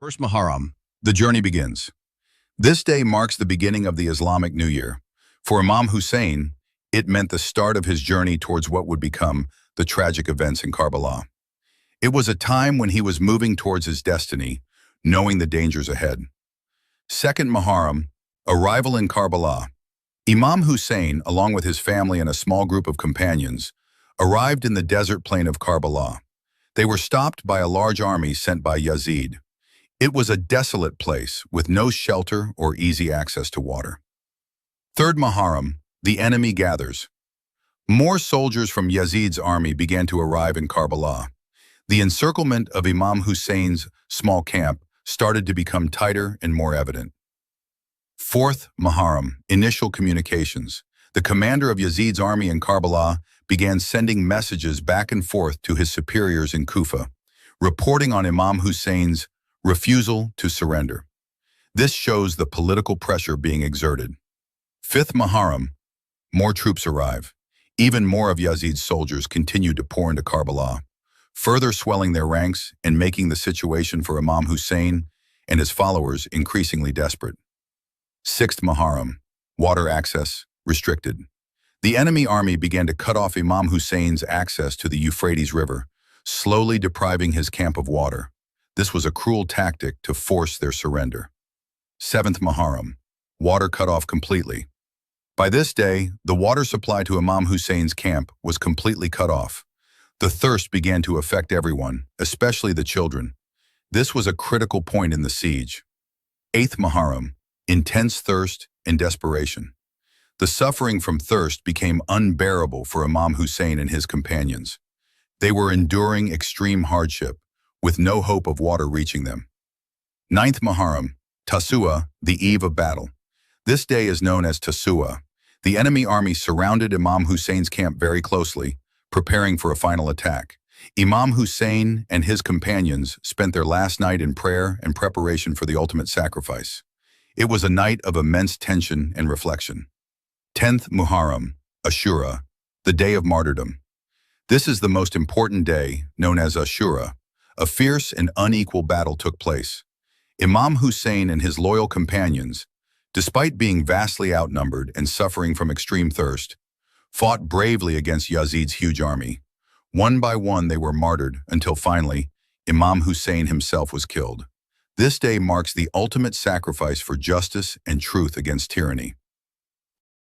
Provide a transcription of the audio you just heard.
First Muharram, the journey begins. This day marks the beginning of the Islamic New Year. For Imam Hussain, it meant the start of his journey towards what would become the tragic events in Karbala. It was a time when he was moving towards his destiny, knowing the dangers ahead. Second Muharram, arrival in Karbala. Imam Hussain, along with his family and a small group of companions, arrived in the desert plain of Karbala. They were stopped by a large army sent by Yazid. It was a desolate place with no shelter or easy access to water. Third Muharram, the enemy gathers. More soldiers from Yazid's army began to arrive in Karbala. The encirclement of Imam Hussein's small camp started to become tighter and more evident. Fourth Muharram, initial communications. The commander of Yazid's army in Karbala began sending messages back and forth to his superiors in Kufa, reporting on Imam Hussein's refusal to surrender. This shows the political pressure being exerted. Fifth Muharram, more troops arrive. Even more of Yazid's soldiers continued to pour into Karbala, further swelling their ranks and making the situation for Imam Hussain and his followers increasingly desperate. Sixth Muharram, water access restricted. The enemy army began to cut off Imam Hussein's access to the Euphrates River, slowly depriving his camp of water. This was a cruel tactic to force their surrender. Seventh Muharram, water cut off completely. By this day, the water supply to Imam Hussein's camp was completely cut off. The thirst began to affect everyone, especially the children. This was a critical point in the siege. Eighth Muharram, intense thirst and desperation. The suffering from thirst became unbearable for Imam Hussain and his companions. They were enduring extreme hardship, with no hope of water reaching them. Ninth Muharram, Tasu'a, the eve of battle. This day is known as Tasu'a. The enemy army surrounded Imam Hussein's camp very closely, preparing for a final attack. Imam Hussain and his companions spent their last night in prayer and preparation for the ultimate sacrifice. It was a night of immense tension and reflection. 10th Muharram, Ashura, the day of martyrdom. This is the most important day, known as Ashura. A fierce and unequal battle took place. Imam Hussain and his loyal companions, despite being vastly outnumbered and suffering from extreme thirst, fought bravely against Yazid's huge army. One by one they were martyred until finally, Imam Hussain himself was killed. This day marks the ultimate sacrifice for justice and truth against tyranny.